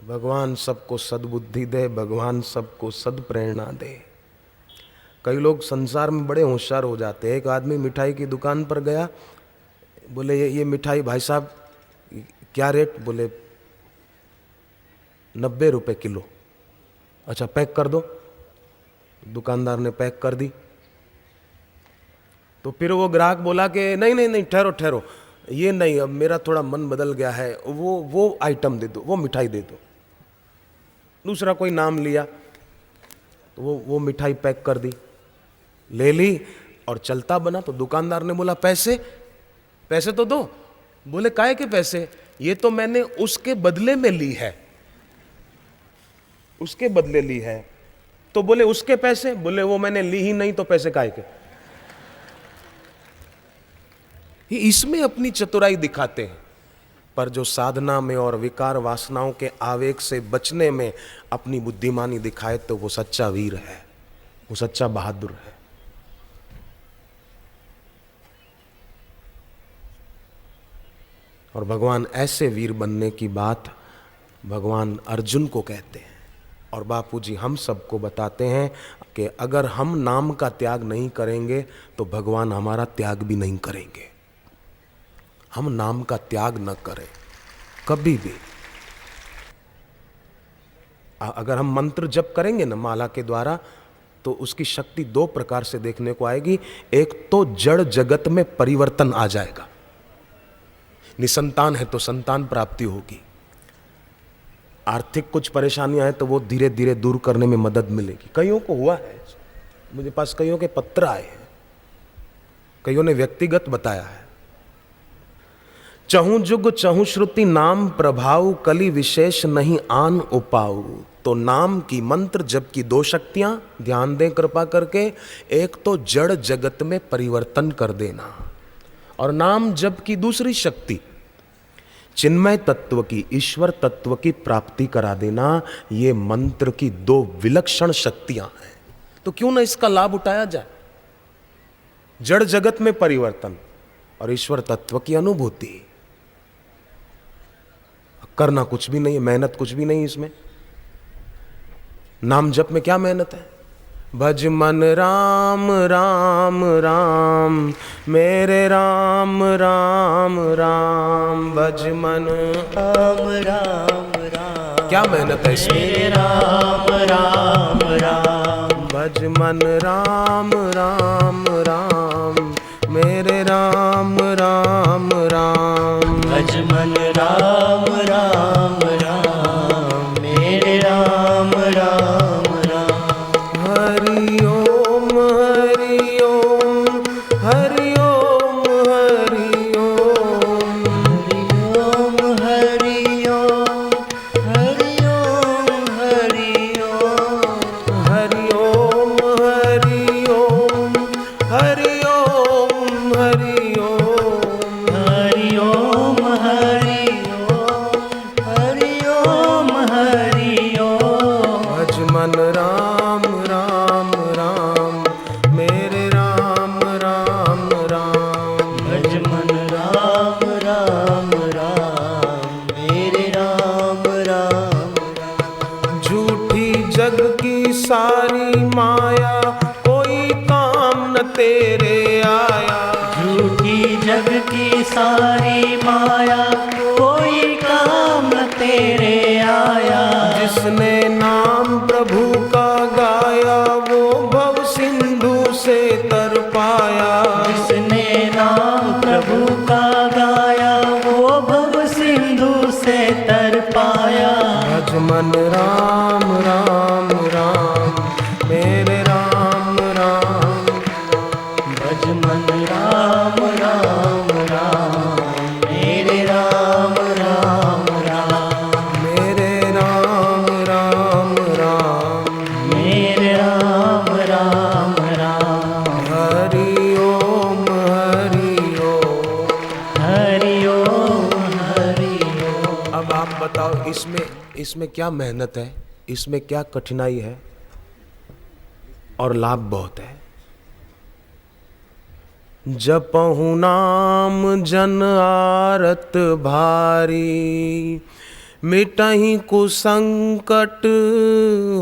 भगवान सबको सद्बुद्धि दे, भगवान सबको सद्प्रेरणा दे। कई लोग संसार में बड़े होशियार हो जाते हैं। एक आदमी मिठाई की दुकान पर गया, बोले ये मिठाई भाई साहब क्या रेट? बोले 90 रुपये किलो। अच्छा पैक कर दो। दुकानदार ने पैक कर दी। तो फिर वो ग्राहक बोला कि नहीं नहीं नहीं, ठहरो ठहरो, ये नहीं, अब मेरा थोड़ा मन बदल गया है, वो आइटम दे दो, वो मिठाई दे दो। दूसरा कोई नाम लिया तो वो मिठाई पैक कर दी, ले ली और चलता बना। तो दुकानदार ने बोला पैसे पैसे तो दो। बोले काहे के पैसे? ये तो मैंने उसके बदले में ली है, उसके बदले ली है। तो बोले उसके पैसे? बोले वो मैंने ली ही नहीं, तो पैसे काहे के? इसमें अपनी चतुराई दिखाते हैं, पर जो साधना में और विकार वासनाओं के आवेग से बचने में अपनी बुद्धिमानी दिखाए तो वो सच्चा वीर है, वो सच्चा बहादुर है। और भगवान ऐसे वीर बनने की बात भगवान अर्जुन को कहते हैं। और बापूजी हम सबको बताते हैं कि अगर हम नाम का त्याग नहीं करेंगे तो भगवान हमारा त्याग भी नहीं करेंगे। हम नाम का त्याग न करें कभी भी। अगर हम मंत्र जप करेंगे ना माला के द्वारा, तो उसकी शक्ति दो प्रकार से देखने को आएगी। एक तो जड़ जगत में परिवर्तन आ जाएगा, निसंतान है तो संतान प्राप्ति होगी, आर्थिक कुछ परेशानियां हैं तो वो धीरे धीरे दूर करने में मदद मिलेगी। कईयों को हुआ है, मुझे पास कईयों के पत्र आए हैं, कईयों ने व्यक्तिगत बताया है। चहु जुग चहु श्रुति नाम प्रभाव, कली विशेष नहीं आन उपाऊ। तो नाम की मंत्र जप की दो शक्तियां ध्यान दें कृपा करके। एक तो जड़ जगत में परिवर्तन कर देना, और नाम जप की दूसरी शक्ति चिन्मय तत्व की, ईश्वर तत्व की प्राप्ति करा देना। ये मंत्र की दो विलक्षण शक्तियां हैं, तो क्यों ना इसका लाभ उठाया जाए। जड़ जगत में परिवर्तन और ईश्वर तत्व की अनुभूति। करना कुछ भी नहीं है, मेहनत कुछ भी नहीं इसमें। नाम जप में क्या मेहनत है? भज मन राम राम राम, मेरे राम राम राम। भज मन राम राम राम, क्या मेहनत है इसमें? मेरे राम राम राम। भज मन राम राम राम, मेरे राम राम राम। भज मन राम राम राम, मेरे राम राम राम। हरि ओम हरि ओम, हरि ओम हरि ओम। हरि ओम हरि ओम, हरि ओम हरि ओम। हरि ओम हरि ओम, हरि ओम हरि ओम। हरि ओम हरि ओम, हरि ओम। भज मन राम राम राम, मेरे राम राम राम। भज मन राम राम राम, मेरे राम राम राम। झूठी जग की सारी माया, कोई काम न तेरे आया। झूठी जग की सारी माया, कोई काम न तेरे आया। जिसने नाम प्रभु का गाया, वो भव सिंधु से तर पाया। जिसने नाम प्रभु का गाया, वो भव सिंधु से तर पाया। भज मन राम राम राम, मेरे राम राम। भज मन राम राम राम, मेरे राम राम राम। मेरे राम राम राम। मेरे राम राम राम। हरि ओम हरि ओम। हरि ओम हरि ओम। अब आप बताओ इसमें क्या मेहनत है, इसमें क्या कठिनाई है, और लाभ बहुत है। जपहु नाम जन आरत भारी, मिटहि कुसंकट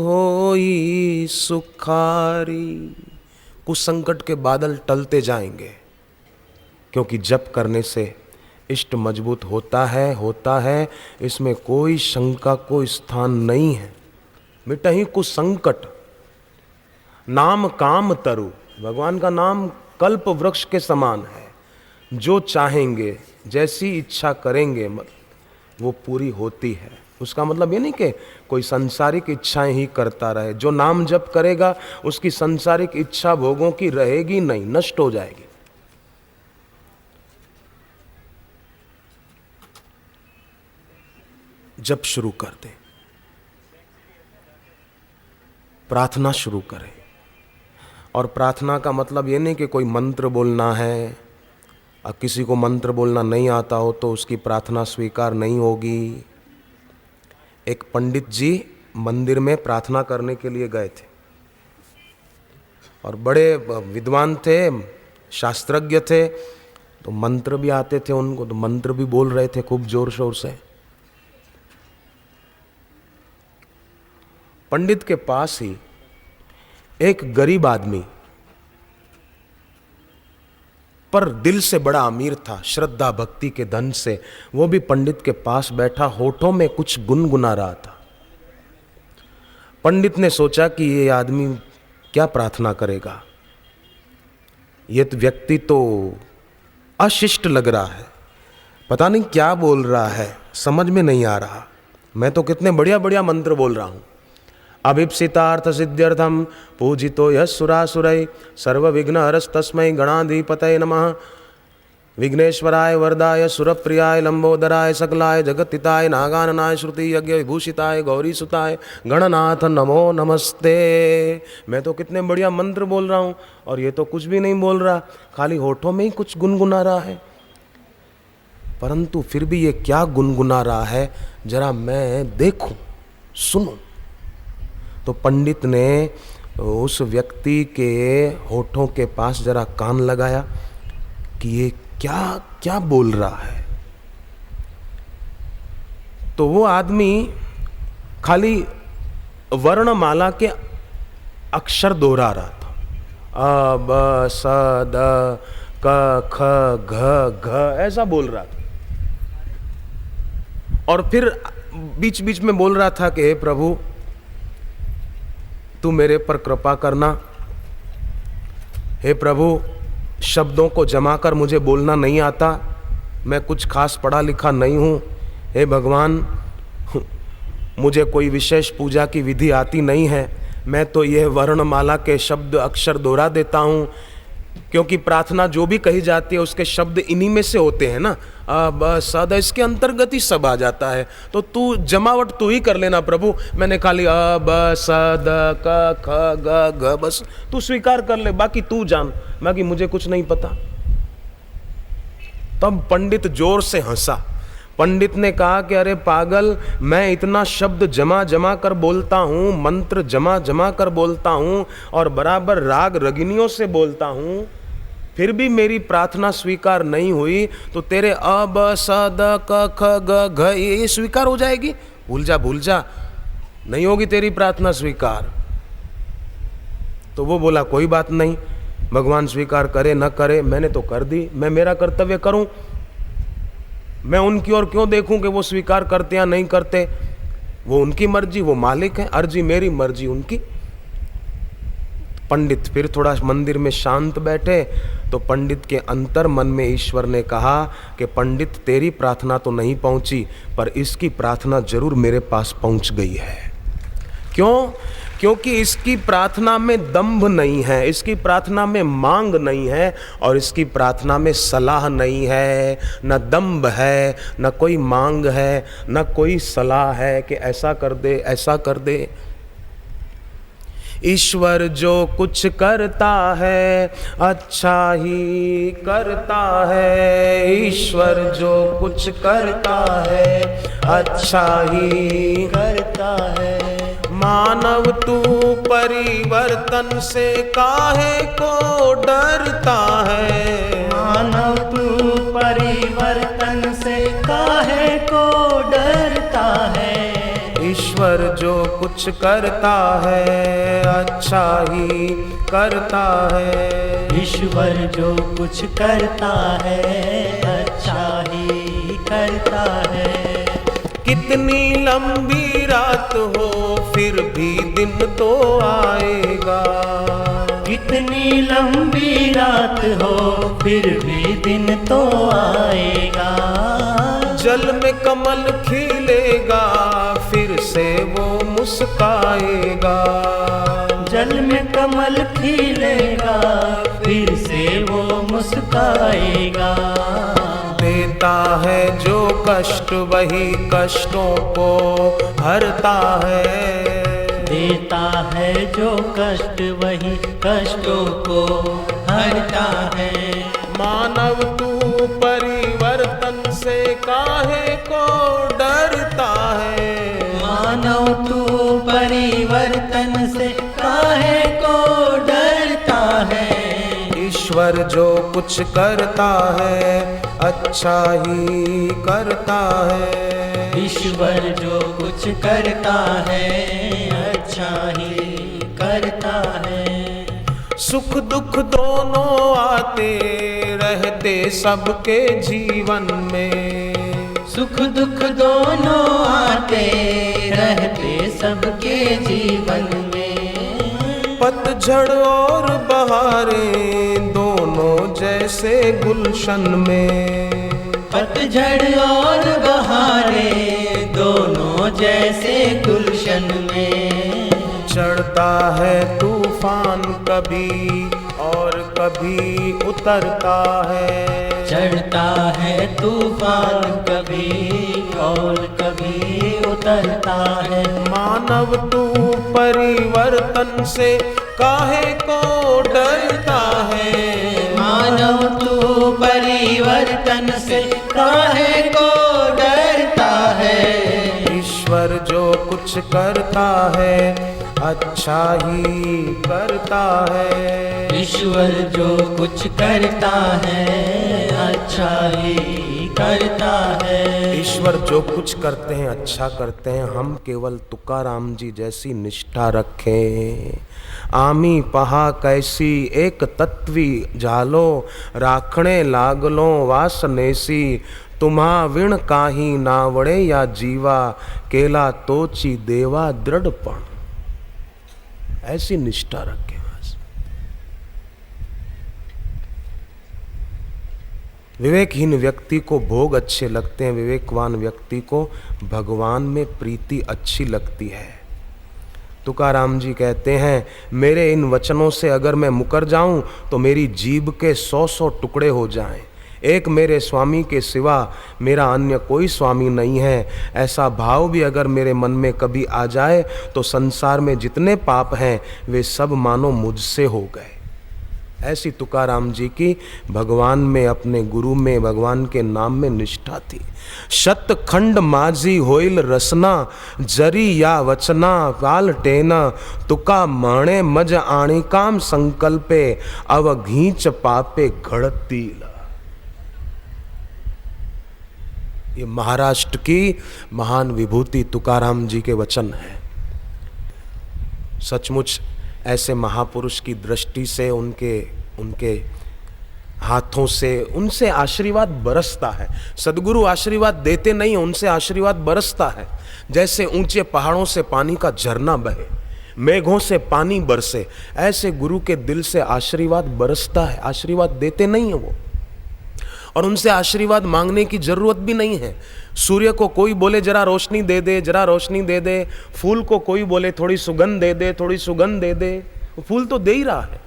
होई सुखारी। कुसंकट के बादल टलते जाएंगे, क्योंकि जप करने से इष्ट मजबूत होता है, इसमें कोई शंका को स्थान नहीं है। मिटहि कुसंकट, नाम काम तरु, भगवान का नाम कल्प वृक्ष के समान है। जो चाहेंगे, जैसी इच्छा करेंगे, वो पूरी होती है। उसका मतलब ये नहीं कि कोई सांसारिक इच्छाएं ही करता रहे। जो नाम जप करेगा उसकी सांसारिक इच्छा भोगों की रहेगी नहीं, नष्ट हो जाएगी। जप शुरू कर दे, प्रार्थना शुरू करें। और प्रार्थना का मतलब ये नहीं कि कोई मंत्र बोलना है। अब किसी को मंत्र बोलना नहीं आता हो तो उसकी प्रार्थना स्वीकार नहीं होगी। एक पंडित जी मंदिर में प्रार्थना करने के लिए गए थे और बड़े विद्वान थे, शास्त्रज्ञ थे, तो मंत्र भी आते थे उनको, तो मंत्र भी बोल रहे थे खूब जोर शोर से। पंडित के पास ही एक गरीब आदमी, पर दिल से बड़ा अमीर था, श्रद्धा भक्ति के धन से, वो भी पंडित के पास बैठा होठों में कुछ गुनगुना रहा था। पंडित ने सोचा कि ये आदमी क्या प्रार्थना करेगा, ये व्यक्ति तो अशिष्ट लग रहा है, पता नहीं क्या बोल रहा है, समझ में नहीं आ रहा। मैं तो कितने बढ़िया बढ़िया मंत्र बोल रहा हूं। अभिप्सितार्थ सिद्ध्यर्थम पूजितो यस्सुरासुरै सर्वविघ्नहरस्तस्मै गणाधिपतये नमः। विघ्नेश्वराय वरदाय सुरप्रियाय लंबोदराय सकलाय जगत्हिताय नागाननाय श्रुति यज्ञ विभूषिताय गौरीसुताय गणनाथ नमो नमस्ते। मैं तो कितने बढ़िया मंत्र बोल रहा हूँ और ये तो कुछ भी नहीं बोल रहा, खाली होठों में ही कुछ गुनगुना रहा है। परंतु फिर भी ये क्या गुनगुना रहा है, जरा मैं देखूं, सुनूं। तो पंडित ने उस व्यक्ति के होठों के पास जरा कान लगाया कि ये क्या क्या बोल रहा है। तो वो आदमी खाली वर्णमाला के अक्षर दोहरा रहा था, अ ब स द क ख घ घ ऐसा बोल रहा था। और फिर बीच बीच में बोल रहा था कि हे प्रभु, तू मेरे पर कृपा करना। हे प्रभु, शब्दों को जमा कर मुझे बोलना नहीं आता, मैं कुछ खास पढ़ा लिखा नहीं हूँ। हे भगवान, मुझे कोई विशेष पूजा की विधि आती नहीं है, मैं तो यह वर्णमाला के शब्द अक्षर दोहरा देता हूँ, क्योंकि प्रार्थना जो भी कही जाती है उसके शब्द इन्हीं में से होते हैं ना। अब सद इसके अंतर्गत ही सब आ जाता है, तो तू जमावट तू ही कर लेना प्रभु। मैंने खाली अब सद क ख ग घ बस तू स्वीकार कर ले, बाकी तू जान, बाकी मुझे कुछ नहीं पता। तब पंडित जोर से हंसा। पंडित ने कहा कि अरे पागल, मैं इतना शब्द जमा जमा कर बोलता हूँ, मंत्र जमा जमा कर बोलता हूँ और बराबर राग रगिनियों से बोलता हूँ, फिर भी मेरी प्रार्थना स्वीकार नहीं हुई, तो तेरे अ ब स द क ख ग घ ये स्वीकार हो जाएगी? भूल जा, नहीं होगी तेरी प्रार्थना स्वीकार। तो वो बोला कोई बात नहीं, भगवान स्वीकार करे न करे, मैंने तो कर दी, मैं मेरा कर्तव्य करूं, मैं उनकी ओर क्यों देखूं कि वो स्वीकार करते या नहीं करते। वो उनकी मर्जी, वो मालिक है, अर्जी मेरी मर्जी उनकी। पंडित फिर थोड़ा मंदिर में शांत बैठे, तो पंडित के अंतर मन में ईश्वर ने कहा कि पंडित, तेरी प्रार्थना तो नहीं पहुंची, पर इसकी प्रार्थना जरूर मेरे पास पहुंच गई है। क्यों? क्योंकि इसकी प्रार्थना में दंभ नहीं है, इसकी प्रार्थना में मांग नहीं है, और इसकी प्रार्थना में सलाह नहीं है, न दंभ है, न कोई मांग है, न कोई सलाह है कि ऐसा कर दे, ऐसा कर दे। ईश्वर जो कुछ करता है अच्छा ही करता है, ईश्वर जो कुछ करता है अच्छा ही करता है। मानव तू परिवर्तन से काहे को डरता है, मानव तू परिवर्तन से काहे को डरता कुछ करता है अच्छा ही करता है। ईश्वर जो कुछ करता है अच्छा ही करता है। कितनी लंबी रात हो फिर भी दिन तो आएगा। कितनी लंबी रात हो फिर भी दिन तो आएगा। जल में कमल खिलेगा फिर से वो मुस्काएगा। जल में कमल खिलेगा फिर से वो मुस्काएगा। देता है जो कष्ट वही कष्टों को हरता है। देता है जो कष्ट वही कष्टों को हरता है। मानव तू परिवर्तन से काहे को डरता है। मानव तू परिवर्तन से काहे को डरता है। ईश्वर जो कुछ करता है अच्छा ही करता है। ईश्वर जो कुछ करता है अच्छा ही करता है। सुख दुख दोनों आते रहते सबके जीवन में। सुख दुख दोनों आते रहते सबके जीवन में। पतझड़ और बहारें दोनों जैसे गुलशन में। पतझड़ और बहारें दोनों जैसे गुलशन में। चढ़ता है तूफान कभी और कभी उतरता है। चढ़ता है तूफान कभी और कभी उतरता है। मानव तू परिवर्तन से काहे को डरता है। मानव तू परिवर्तन से काहे को डरता है। ईश्वर जो कुछ करता है अच्छा ही करता है। ईश्वर जो कुछ करता है अच्छा ही करता है। ईश्वर जो कुछ करते हैं अच्छा करते हैं। हम केवल तुकाराम जी जैसी निष्ठा रखें। आमी पहा कैसी एक तत्वी झालो राखणे लागलो वासनेसी। तुम्हा विण काही नावड़े या जीवा केला तोची देवा दृढ़पण। ऐसी निष्ठा रखें। विवेकहीन व्यक्ति को भोग अच्छे लगते हैं, विवेकवान व्यक्ति को भगवान में प्रीति अच्छी लगती है। तुकाराम जी कहते हैं मेरे इन वचनों से अगर मैं मुकर जाऊं तो मेरी जीभ के 100 टुकड़े हो जाएं। एक मेरे स्वामी के सिवा मेरा अन्य कोई स्वामी नहीं है, ऐसा भाव भी अगर मेरे मन में कभी आ जाए तो संसार में जितने पाप हैं वे सब मानो मुझसे हो गए। ऐसी तुकाराम जी की भगवान में, अपने गुरु में, भगवान के नाम में निष्ठा थी। शत खंड माझी होइल रसना जरी या वचना काल टेना। तुका माणे मज आणी काम संकल्पे अव घींच पापे घड़तील। ये महाराष्ट्र की महान विभूति तुकाराम जी के वचन हैं। सचमुच ऐसे महापुरुष की दृष्टि से, उनके हाथों से, उनसे आशीर्वाद बरसता है। सद्गुरु आशीर्वाद देते नहीं, उनसे आशीर्वाद बरसता है। जैसे ऊंचे पहाड़ों से पानी का झरना बहे, मेघों से पानी बरसे, ऐसे गुरु के दिल से आशीर्वाद बरसता है। आशीर्वाद देते नहीं है वो, और उनसे आशीर्वाद मांगने की जरूरत भी नहीं है। सूर्य को कोई बोले जरा रोशनी दे दे, जरा रोशनी दे दे। फूल को कोई बोले थोड़ी सुगंध दे दे, थोड़ी सुगंध दे दे, वो फूल तो दे ही रहा है।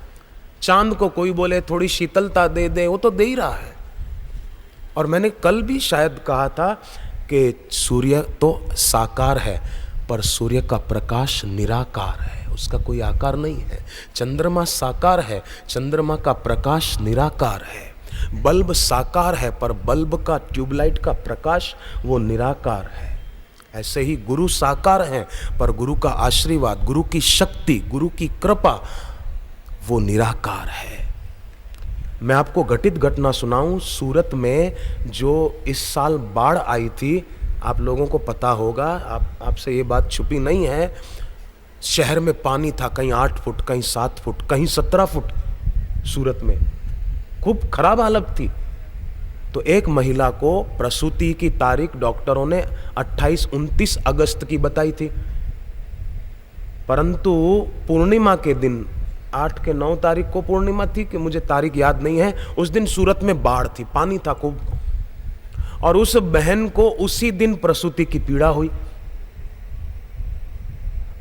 चांद को कोई बोले थोड़ी शीतलता दे दे, वो तो दे ही रहा है। और मैंने कल भी शायद कहा था कि सूर्य तो साकार है पर सूर्य का प्रकाश निराकार है, उसका कोई आकार नहीं है। चंद्रमा साकार है, चंद्रमा का प्रकाश निराकार है। बल्ब साकार है पर बल्ब का, ट्यूबलाइट का प्रकाश वो निराकार है। ऐसे ही गुरु साकार हैं पर गुरु का आशीर्वाद, गुरु की शक्ति, गुरु की कृपा वो निराकार है। मैं आपको घटित घटना सुनाऊं। सूरत में जो इस साल बाढ़ आई थी, आप लोगों को पता होगा, आपसे ये बात छुपी नहीं है। शहर में पानी था, कहीं 8 फुट, कहीं 7 फुट, कहीं 17 फुट। सूरत में खूब खराब हालत थी। तो एक महिला को प्रसूति की तारीख डॉक्टरों ने 28-29 अगस्त की बताई थी, परंतु पूर्णिमा के दिन 8 के 9 तारीख को पूर्णिमा थी कि मुझे तारीख याद नहीं है, उस दिन सूरत में बाढ़ थी, पानी था खूब, और उस बहन को उसी दिन प्रसूति की पीड़ा हुई।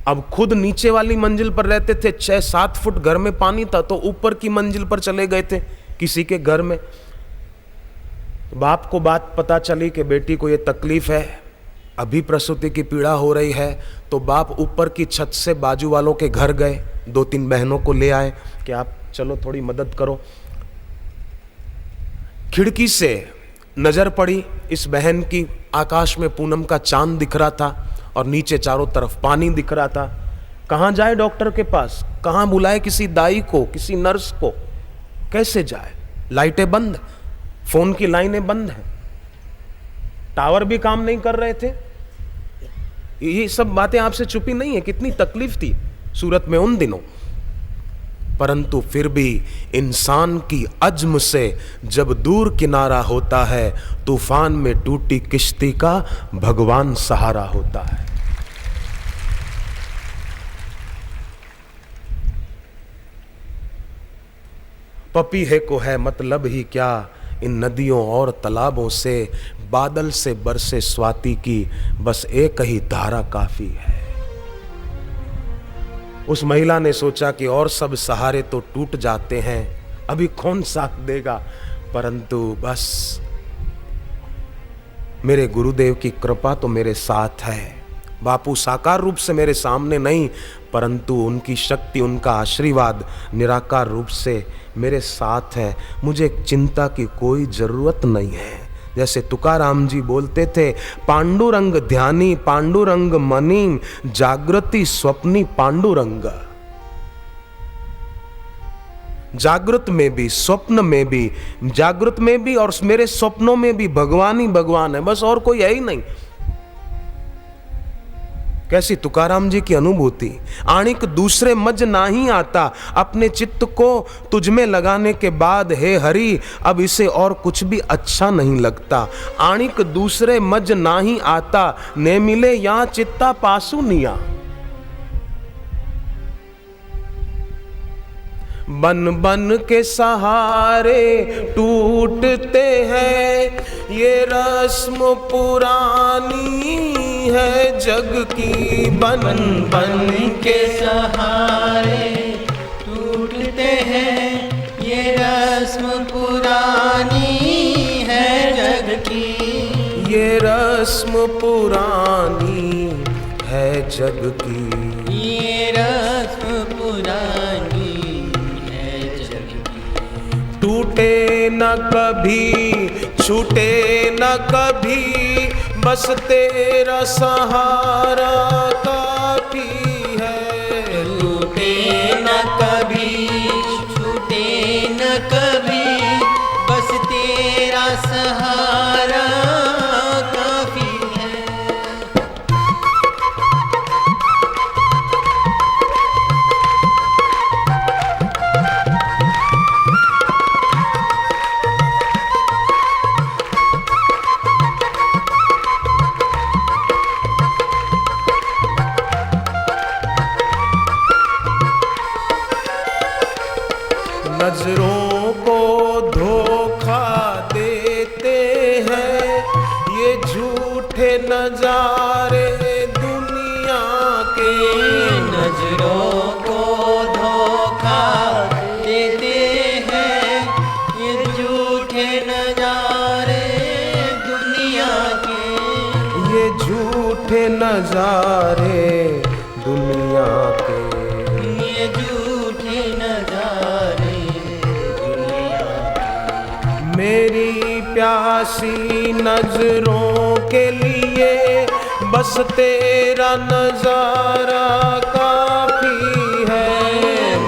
अब खुद नीचे वाली मंजिल पर रहते थे, 6-7 फुट घर में पानी था, तो ऊपर की मंजिल पर चले गए थे किसी के घर में। बाप को बात पता चली कि बेटी को ये तकलीफ है, अभी प्रसूति की पीड़ा हो रही है, तो बाप ऊपर की छत से बाजू वालों के घर गए, 2-3 बहनों को ले आए कि आप चलो थोड़ी मदद करो। खिड़की से नजर पड़ी इस बहन की, आकाश में पूनम का चांद दिख रहा था और नीचे चारों तरफ पानी दिख रहा था। कहाँ जाए डॉक्टर के पास, कहाँ बुलाए किसी दाई को, किसी नर्स को, कैसे जाए? लाइटें बंद, फोन की लाइनें बंद हैं, टावर भी काम नहीं कर रहे थे। ये सब बातें आपसे छुपी नहीं है, कितनी तकलीफ थी सूरत में उन दिनों। परंतु फिर भी इंसान की अज़्म से जब दूर किनारा होता है, तूफान में टूटी किश्ती का भगवान सहारा होता है। पपीहे को है मतलब ही क्या इन नदियों और तालाबों से, बादल से बरसे स्वाति की बस एक ही धारा काफी है। उस महिला ने सोचा कि और सब सहारे तो टूट जाते हैं, अभी कौन साथ देगा, परंतु बस मेरे गुरुदेव की कृपा तो मेरे साथ है। बापू साकार रूप से मेरे सामने नहीं, परंतु उनकी शक्ति, उनका आशीर्वाद निराकार रूप से मेरे साथ है। मुझे चिंता की कोई जरूरत नहीं है। जैसे तुकाराम जी बोलते थे, पांडुरंग ध्यानी पांडुरंग मनी, जागृति स्वप्नी पांडुरंग। जागृत में भी, स्वप्न में भी, जागृत में भी और मेरे स्वप्नों में भी भगवान ही भगवान है, बस और कोई है ही नहीं। कैसी तुकाराम जी की अनुभूति, आणिक दूसरे मज नाही आता, अपने चित्त को तुझ में लगाने के बाद हे हरि अब इसे और कुछ भी अच्छा नहीं लगता। आणिक दूसरे मज नाही आता, ने मिले यहाँ चित्ता पासु निया। बन बन के सहारे टूटते हैं, ये रस्म पुरानी है जग की। बन बन के सहारे टूटते हैं, ये रस्म पुरानी है जग की। ये रस्म पुरानी है जग की। ये रस्म पुरानी है जग की। टूटे न कभी, छूटे न कभी, बस तेरा सहारा काफी है। टूटे न कभी, छूटे न कभी, बस तेरा सहारा काफी है। नजरों को धोखा देते हैं ये झूठे नजारे दुनिया के। नजरों को धोखा देते हैं ये झूठे नजारे दुनिया के। ये झूठे नजारे दुनिया के। ये झूठे नजारे दुनिया के। मेरी प्यासी नजरों के लिए बस तेरा नजारा काफी है।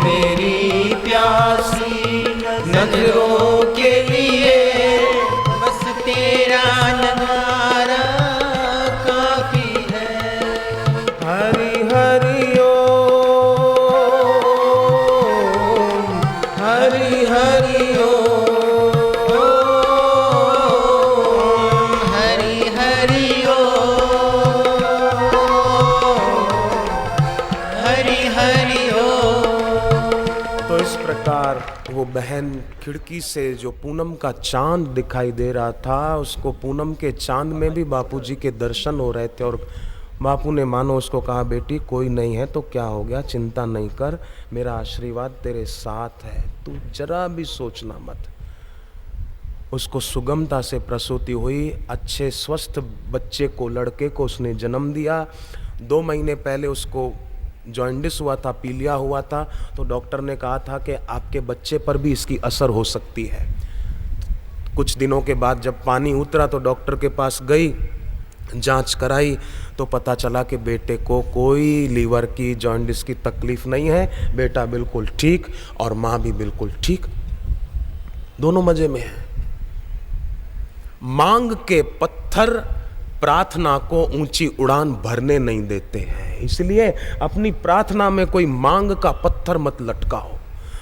मेरी प्यासी नजरों के लिए बस तेरा नजारा काफी है। हरि हरि ओ हरि ओम, हरि हरि ओम, हरि हरि ओम। तो इस प्रकार वो बहन खिड़की से जो पूनम का चांद दिखाई दे रहा था, उसको पूनम के चांद में भी बापूजी के दर्शन हो रहे थे। और बापू ने मानो उसको कहा, बेटी कोई नहीं है तो क्या हो गया, चिंता नहीं कर, मेरा आशीर्वाद तेरे साथ है, तू जरा भी सोचना मत। उसको सुगमता से प्रसूति हुई, अच्छे स्वस्थ बच्चे को, लड़के को उसने जन्म दिया। 2 महीने पहले उसको जॉन्डिस हुआ था, पीलिया हुआ था, तो डॉक्टर ने कहा था कि आपके बच्चे पर भी इसकी असर हो सकती है। कुछ दिनों के बाद जब पानी उतरा तो डॉक्टर के पास गई, जांच कराई तो पता चला कि बेटे को कोई लीवर की, जॉन्डिस की तकलीफ नहीं है, बेटा बिल्कुल ठीक और माँ भी बिल्कुल ठीक, दोनों मजे में हैं। मांग के पत्थर प्रार्थना को ऊंची उड़ान भरने नहीं देते हैं, इसलिए अपनी प्रार्थना में कोई मांग का पत्थर मत लटकाओ।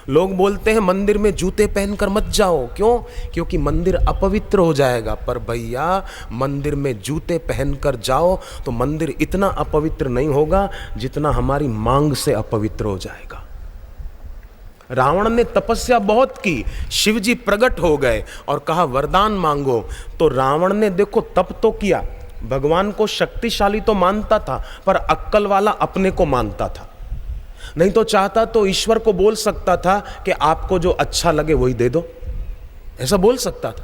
लोग बोलते हैं मंदिर में जूते पहनकर मत जाओ, क्यों? क्योंकि मंदिर अपवित्र हो जाएगा। पर भैया मंदिर में जूते पहनकर जाओ तो मंदिर इतना अपवित्र नहीं होगा जितना हमारी मांग से अपवित्र हो जाएगा। रावण ने तपस्या बहुत की, शिव जी प्रकट हो गए और कहा वरदान मांगो, तो रावण ने देखो तप तो किया, भगवान को शक्तिशाली तो मानता था पर अक्कल वाला अपने को मानता था। नहीं तो चाहता तो ईश्वर को बोल सकता था कि आपको जो अच्छा लगे वही दे दो, ऐसा बोल सकता था।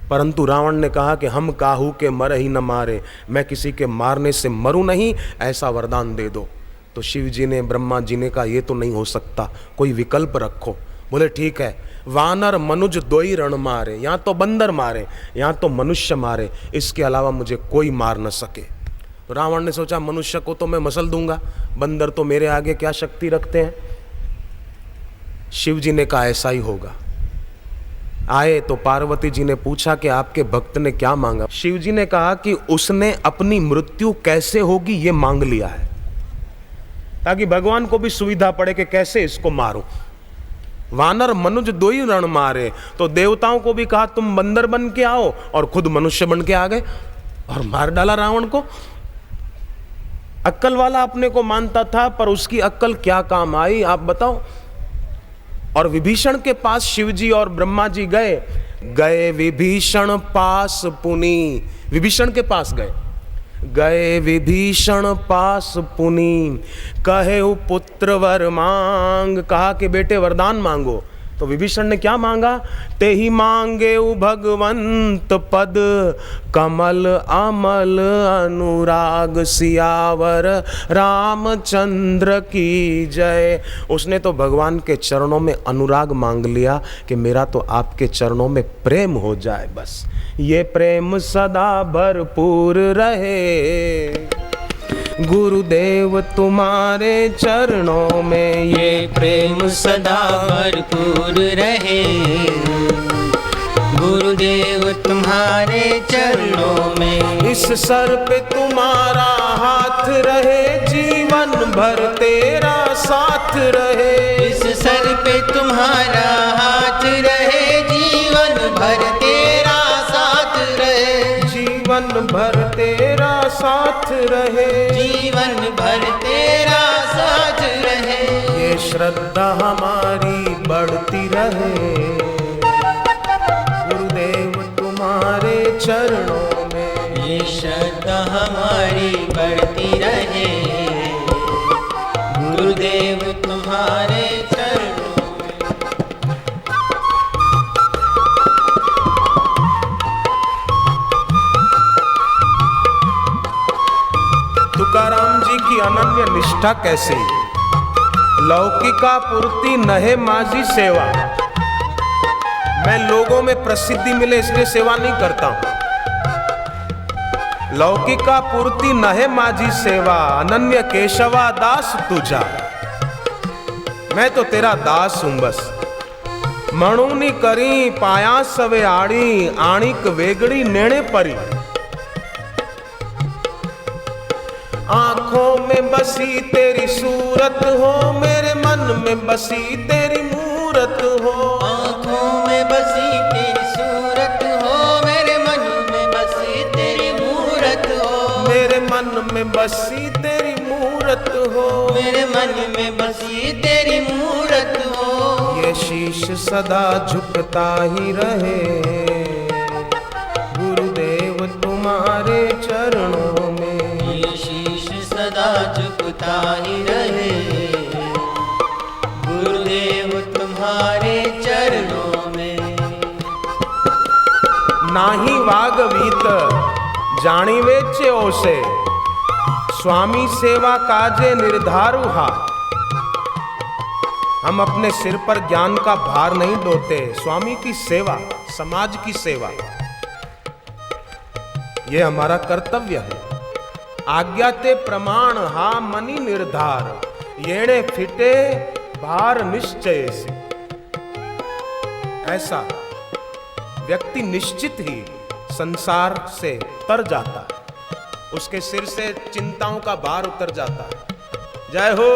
परंतु रावण ने कहा कि हम काहू के मर ही न मारे, मैं किसी के मारने से मरूं नहीं, ऐसा वरदान दे दो। तो शिव जी ने, ब्रह्मा जी ने कहा ये तो नहीं हो सकता, कोई विकल्प रखो। बोले ठीक है, वानर मनुज दो ही रण मारे, या तो बंदर मारे या तो मनुष्य मारे, इसके अलावा मुझे कोई मार न सके। तो रावण ने सोचा मनुष्य को तो मैं मसल दूंगा, बंदर तो मेरे आगे क्या शक्ति रखते हैं। शिव जी ने कहा ऐसा ही होगा। आए तो पार्वती जी ने पूछा कि आपके भक्त ने क्या मांगा। शिव जी ने कहा कि उसने अपनी मृत्यु कैसे होगी ये मांग लिया है, ताकि भगवान को भी सुविधा पड़े कि कैसे इसको मारूं। वानर मनुज दो ही रण मारे, तो देवताओं को भी कहा तुम बंदर बन के आओ, और खुद मनुष्य बन के आ गए और मार डाला रावण को। अक्कल वाला अपने को मानता था, पर उसकी अक्कल क्या काम आई आप बताओ। और विभीषण के पास शिवजी और ब्रह्मा जी गए विभीषण पास पुनी, विभीषण के पास गए विभीषण पास पुनी, कहे पुत्र वर मांग, कहा कि बेटे वरदान मांगो। तो विभीषण ने क्या मांगा? ते ही मांगे भगवंत पद, कमल अमल अनुराग, सियावर रामचंद्र की जय। उसने तो भगवान के चरणों में अनुराग मांग लिया कि मेरा तो आपके चरणों में प्रेम हो जाए, बस ये प्रेम सदा भरपूर रहे। गुरुदेव तुम्हारे चरणों में ये प्रेम सदा भरपूर रहे। गुरुदेव तुम्हारे चरणों में इस सर पे तुम्हारा हाथ रहे, जीवन भर तेरा साथ रहे। इस सर पे तुम्हारा हाथ रहे, जीवन भर तेरा साथ रहे। जीवन भर तेरा साथ रहे, जीवन भर तेरा साथ रहे। ये श्रद्धा हमारी बढ़ती रहे। गुरुदेव तुम्हारे चरणों में ये श्रद्धा हमारी बढ़ती रहे। गुरुदेव तुम्हारे चरणों में। तुकाराम जी की अनन्य निष्ठा कैसी, लौकिका पूर्ति नहे माझी सेवा। मैं लोगों में प्रसिद्धि मिले इसलिए सेवा नहीं करता हूं। लौकिका पूर्ति नहे माझी सेवा, अनन्य केशवा दास तुझा। मैं तो तेरा दास हूं बस। मणुनी करी पाया सवे आड़ी, आणिक वेगड़ी नेणे परी। आंखों में बसी तेरी सूरत हो, मेरे मन में बसी तेरी मूरत हो। बसी तेरी मूरत हो, मेरे मन में बसी तेरी मूरत हो। ये शीश सदा झुकता ही रहे, गुरुदेव तुम्हारे चरणों में। ये शीश सदा झुकता ही रहे, गुरुदेव तुम्हारे चरणों में। नाही वागवीत जाणीवे ओसे, स्वामी सेवा काजे निर्धारु हा। हम अपने सिर पर ज्ञान का भार नहीं ढोते, स्वामी की सेवा, समाज की सेवा, यह हमारा कर्तव्य है। आज्ञा ते प्रमाण हा मनी निर्धार, येणे फिटे भार निश्चय से। ऐसा व्यक्ति निश्चित ही संसार से तर जाता है, उसके सिर से चिंताओं का भार उतर जाता है। जय हो।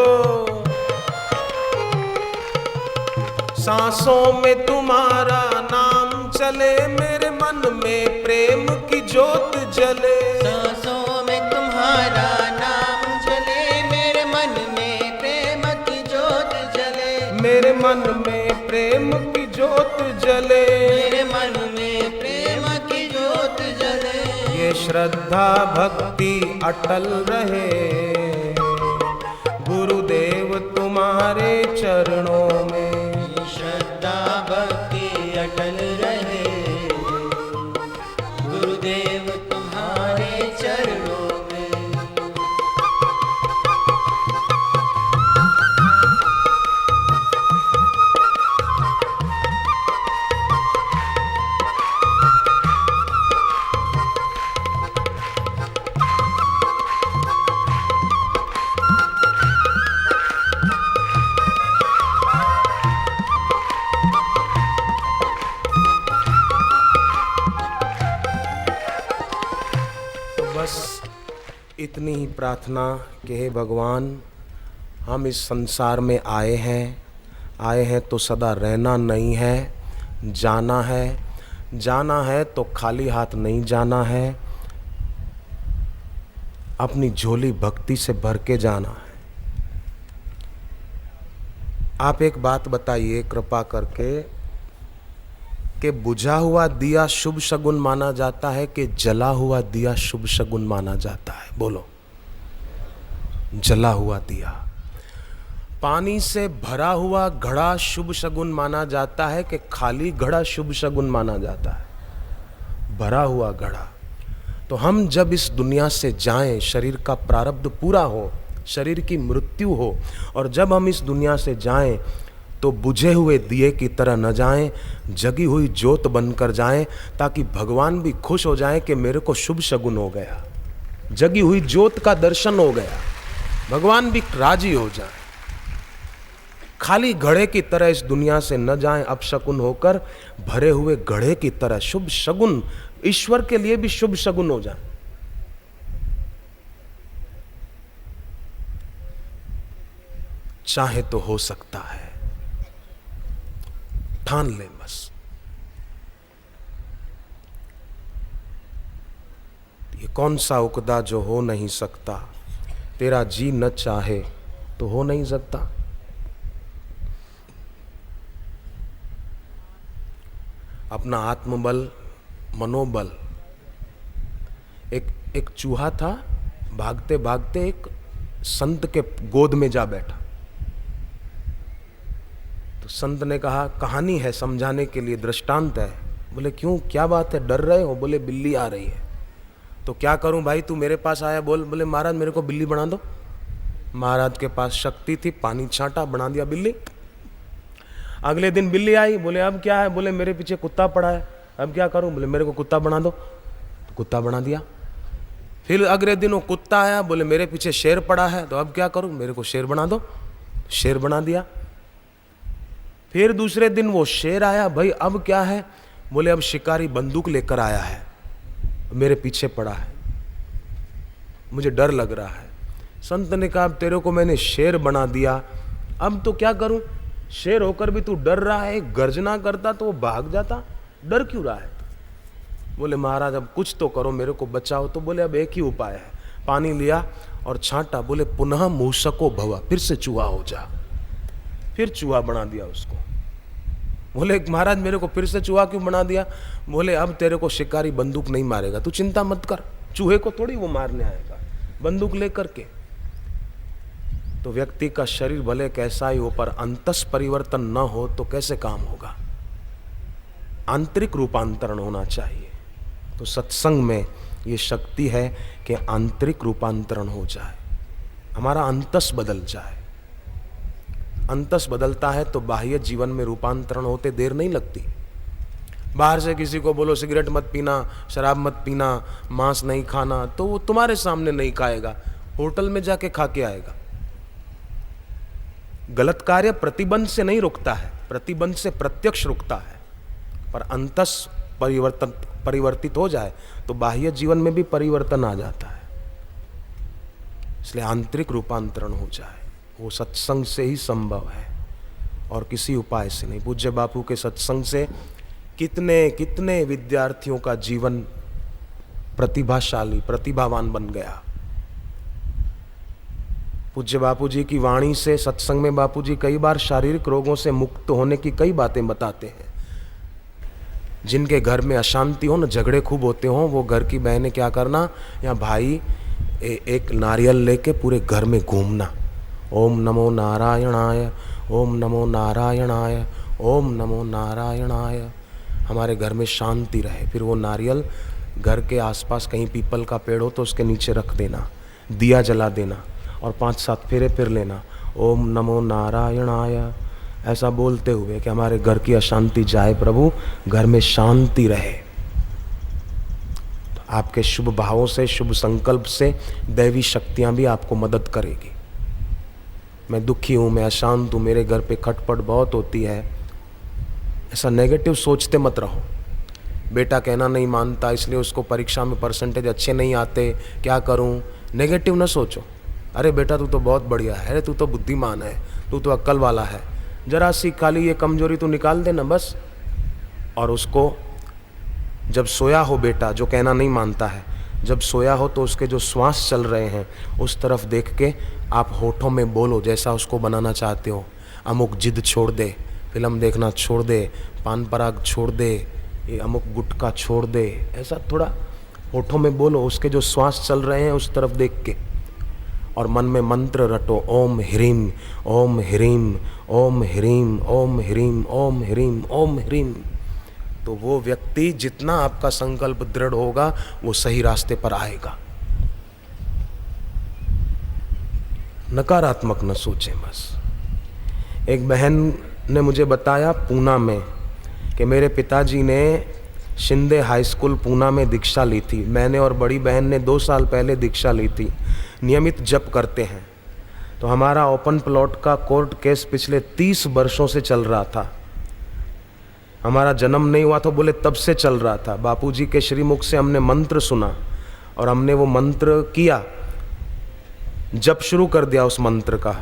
सांसों में तुम्हारा नाम चले, मेरे मन में प्रेम की ज्योत जले। सांसों में तुम्हारा नाम चले, मेरे मन में प्रेम की ज्योत जले। मेरे मन में प्रेम की ज्योत जले, मेरे मन में प्रेम की ज्योत जले। ये श्रद्धा भक्ति अटल रहे, गुरुदेव तुम्हारे चरणों में। श्रद्धा भक्ति अटल रहे, गुरुदेव तुम्हारे चरणों में। बस इतनी ही प्रार्थना कि हे भगवान, हम इस संसार में आए हैं तो सदा रहना नहीं है, जाना है। जाना है तो खाली हाथ नहीं जाना है, अपनी झोली भक्ति से भर के जाना है। आप एक बात बताइए कृपा करके कि बुझा हुआ दिया शुभ शगुन माना जाता है कि जला हुआ दिया शुभ शगुन माना जाता है? बोलो। जला हुआ दिया। पानी से भरा हुआ घड़ा शुभ शगुन माना जाता है कि खाली घड़ा शुभ शगुन माना जाता है? भरा हुआ घड़ा। तो हम जब इस दुनिया से जाएं, शरीर का प्रारब्ध पूरा हो, शरीर की मृत्यु हो, और जब हम इस दुनिया से जाएं तो बुझे हुए दिए की तरह न जाएं, जगी हुई ज्योत बनकर जाएं, ताकि भगवान भी खुश हो जाएं कि मेरे को शुभ शगुन हो गया, जगी हुई ज्योत का दर्शन हो गया, भगवान भी राजी हो जाए। खाली घड़े की तरह इस दुनिया से न जाएं अपशकुन होकर, भरे हुए घड़े की तरह शुभ शगुन, ईश्वर के लिए भी शुभ शगुन हो जाए। चाहे तो हो सकता है, ठान ले बस। ये कौन सा उकदा जो हो नहीं सकता, तेरा जी न चाहे तो हो नहीं सकता। अपना आत्मबल, मनोबल। एक चूहा था, भागते भागते एक संत के गोद में जा बैठा। तो संत ने कहा, कहानी है समझाने के लिए, दृष्टांत है। बोले क्यों, क्या बात है, डर रहे हो? बोले बिल्ली आ रही है। तो क्या करूं भाई, तू मेरे पास आया, बोले महाराज मेरे को बिल्ली बना दो। महाराज के पास शक्ति थी, पानी छांटा, बना दिया बिल्ली। अगले दिन बिल्ली आई, बोले अब क्या है? बोले मेरे पीछे कुत्ता पड़ा है, अब क्या करूं? बोले मेरे को कुत्ता बना दो। तो कुत्ता बना दिया। फिर अगले दिन वो कुत्ता आया, बोले मेरे पीछे शेर पड़ा है, तो अब क्या करूं? मेरे को शेर बना दो। शेर बना दिया। फिर दूसरे दिन वो शेर आया, भाई अब क्या है? बोले अब शिकारी बंदूक लेकर आया है, मेरे पीछे पड़ा है, मुझे डर लग रहा है। संत ने कहा, तेरे को मैंने शेर बना दिया, अब तो क्या करूं? शेर होकर भी तू डर रहा है, गर्जना करता तो वो भाग जाता, डर क्यों रहा है? बोले महाराज अब कुछ तो करो, मेरे को बचाओ। तो बोले अब एक ही उपाय है। पानी लिया और छांटा, बोले पुनः मूषको भव, फिर से चूहा हो जा। फिर चूहा बना दिया उसको। बोले महाराज मेरे को फिर से चूहा क्यों बना दिया? बोले अब तेरे को शिकारी बंदूक नहीं मारेगा, तू चिंता मत कर, चूहे को थोड़ी वो मारने आएगा बंदूक लेकर के। तो व्यक्ति का शरीर भले कैसा ही हो, पर अंतस परिवर्तन न हो तो कैसे काम होगा? आंतरिक रूपांतरण होना चाहिए। तो सत्संग में ये शक्ति है कि आंतरिक रूपांतरण हो जाए, हमारा अंतस बदल जाए। अंतस बदलता है तो बाह्य जीवन में रूपांतरण होते देर नहीं लगती। बाहर से किसी को बोलो सिगरेट मत पीना, शराब मत पीना, मांस नहीं खाना, तो वो तुम्हारे सामने नहीं खाएगा, होटल में जाके खा के आएगा। गलत कार्य प्रतिबंध से नहीं रुकता है, प्रतिबंध से प्रत्यक्ष रुकता है। पर अंतस परिवर्तित हो जाए तो बाह्य जीवन में भी परिवर्तन आ जाता है। इसलिए आंतरिक रूपांतरण हो जाए वो सत्संग से ही संभव है और किसी उपाय से नहीं। पूज्य बापू के सत्संग से कितने कितने विद्यार्थियों का जीवन प्रतिभाशाली, प्रतिभावान बन गया। पूज्य बापू जी की वाणी से, सत्संग में बापू जी कई बार शारीरिक रोगों से मुक्त होने की कई बातें बताते हैं। जिनके घर में अशांति हो न, झगड़े खूब होते हों, वो घर की बहनें क्या करना, या भाई एक नारियल लेके पूरे घर में घूमना, ओम नमो नारायणाय, ओम नमो नारायणाय, ओम नमो नारायणाय, हमारे घर में शांति रहे। फिर वो नारियल घर के आसपास कहीं पीपल का पेड़ हो तो उसके नीचे रख देना, दिया जला देना और 5-7 फेरे फिर लेना, ओम नमो नारायणाय, ऐसा बोलते हुए कि हमारे घर की अशांति जाए प्रभु, घर में शांति रहे। तो आपके शुभ भावों से, शुभ संकल्प से दैवी शक्तियां भी आपको मदद करेगी। मैं दुखी हूँ, मैं अशांत हूँ, मेरे घर पे खटपट बहुत होती है, ऐसा नेगेटिव सोचते मत रहो। बेटा कहना नहीं मानता इसलिए उसको परीक्षा में परसेंटेज अच्छे नहीं आते, क्या करूँ? नेगेटिव न सोचो। अरे बेटा तू तो बहुत बढ़िया है, अरे तू तो बुद्धिमान है, तू तो अक्ल वाला है, जरा सी खाली ये कमजोरी तू निकाल देना बस। और उसको जब सोया हो बेटा, जो कहना नहीं मानता है, जब सोया हो तो उसके जो श्वास चल रहे हैं उस तरफ देख के आप होठों में बोलो जैसा उसको बनाना चाहते हो। अमुक जिद छोड़ दे, फिल्म देखना छोड़ दे, पान पराग छोड़ दे, ये अमुक गुटखा छोड़ दे, ऐसा थोड़ा होठों में बोलो, उसके जो श्वास चल रहे हैं उस तरफ देख के। और मन में मंत्र रटो, ओम ह्रीम, ओम ह्रीम, ओम ह्रीम, ओम ह्रीम, ओम ह्रीम, ओम ह्रीम। तो वो व्यक्ति जितना आपका संकल्प दृढ़ होगा वो सही रास्ते पर आएगा। नकारात्मक न सोचें बस। एक बहन ने मुझे बताया पूना में कि मेरे पिताजी ने शिंदे हाई स्कूल पूना में दीक्षा ली थी। मैंने और बड़ी बहन ने 2 साल पहले दीक्षा ली थी। नियमित जप करते हैं। तो हमारा ओपन प्लॉट का कोर्ट केस पिछले 30 वर्षों से चल रहा था। हमारा जन्म नहीं हुआ तो बोले तब से चल रहा था। बापूजी के श्रीमुख से हमने मंत्र सुना और हमने वो मंत्र किया, जप शुरू कर दिया उस मंत्र का।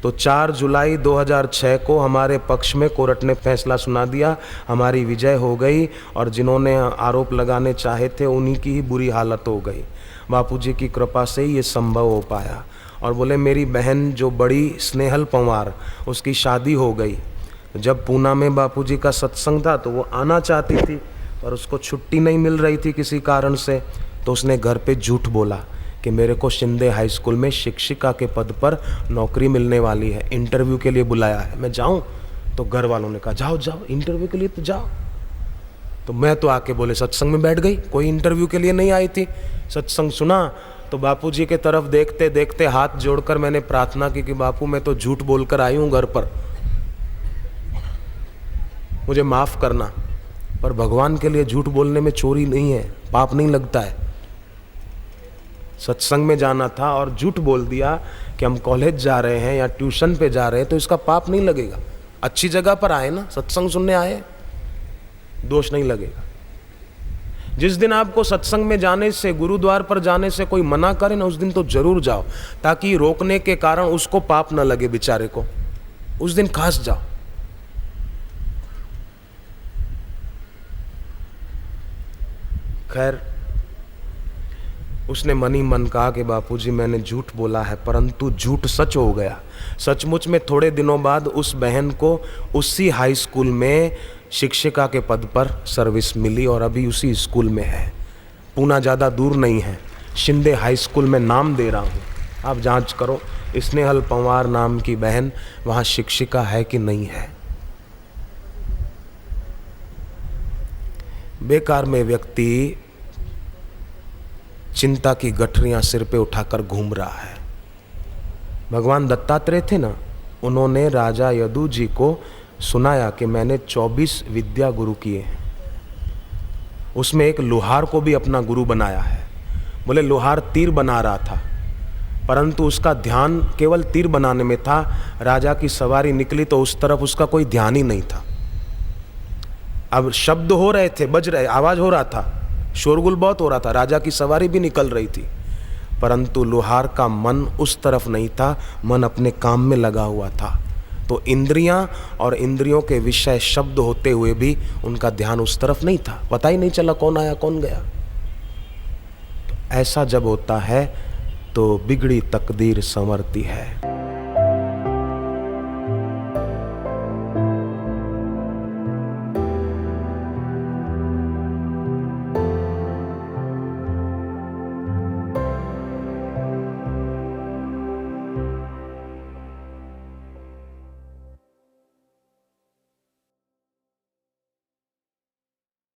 तो 4 जुलाई 2006 को हमारे पक्ष में कोर्ट ने फैसला सुना दिया, हमारी विजय हो गई और जिन्होंने आरोप लगाने चाहे थे उन्हीं की ही बुरी हालत हो गई। बापूजी की कृपा से ही ये संभव हो पाया। और बोले मेरी बहन जो बड़ी स्नेहल पंवार, उसकी शादी हो गई। जब पूना में बापूजी का सत्संग था तो वो आना चाहती थी पर उसको छुट्टी नहीं मिल रही थी किसी कारण से। तो उसने घर पे झूठ बोला कि मेरे को शिंदे हाई स्कूल में शिक्षिका के पद पर नौकरी मिलने वाली है, इंटरव्यू के लिए बुलाया है, मैं जाऊं? तो घर वालों ने कहा जाओ जाओ, इंटरव्यू के लिए तो जाओ। तो मैं तो आके बोले सत्संग में बैठ गई, कोई इंटरव्यू के लिए नहीं आई थी। सत्संग सुना तो बापूजी के तरफ देखते देखते हाथ जोड़कर मैंने प्रार्थना की कि बापू मैं तो झूठ बोलकर आई हूँ घर पर, मुझे माफ़ करना। पर भगवान के लिए झूठ बोलने में चोरी नहीं है, पाप नहीं लगता है। सत्संग में जाना था और झूठ बोल दिया कि हम कॉलेज जा रहे हैं या ट्यूशन पे जा रहे हैं तो इसका पाप नहीं लगेगा। अच्छी जगह पर आए ना, सत्संग सुनने आए, दोष नहीं लगेगा। जिस दिन आपको सत्संग में जाने से, गुरुद्वार पर जाने से कोई मना करे ना, उस दिन तो जरूर जाओ, ताकि रोकने के कारण उसको पाप न लगे बेचारे को। उस दिन खास जाओ। खैर उसने मन ही मन कहा कि बापूजी मैंने झूठ बोला है, परंतु झूठ सच हो गया। सचमुच में थोड़े दिनों बाद उस बहन को उसी हाई स्कूल में शिक्षिका के पद पर सर्विस मिली और अभी उसी स्कूल में है। पूना ज़्यादा दूर नहीं है, शिंदे हाई स्कूल में नाम दे रहा हूँ, आप जांच करो स्नेहल पंवार नाम की बहन वहाँ शिक्षिका है कि नहीं है। बेकार में व्यक्ति चिंता की गठरियां सिर पे उठाकर घूम रहा है। भगवान दत्तात्रेय थे ना, उन्होंने राजा यदु जी को सुनाया कि मैंने 24 विद्या गुरु किए हैं, उसमें एक लोहार को भी अपना गुरु बनाया है। बोले लोहार तीर बना रहा था, परंतु उसका ध्यान केवल तीर बनाने में था। राजा की सवारी निकली तो उस तरफ उसका कोई ध्यान ही नहीं था। अब शब्द हो रहे थे, बज रहे, आवाज हो रहा था, शोरगुल बहुत हो रहा था, राजा की सवारी भी निकल रही थी, परंतु लोहार का मन उस तरफ नहीं था, मन अपने काम में लगा हुआ था। तो इंद्रियां और इंद्रियों के विषय शब्द होते हुए भी उनका ध्यान उस तरफ नहीं था, पता ही नहीं चला कौन आया कौन गया। तो ऐसा जब होता है तो बिगड़ी तकदीर संवरती है।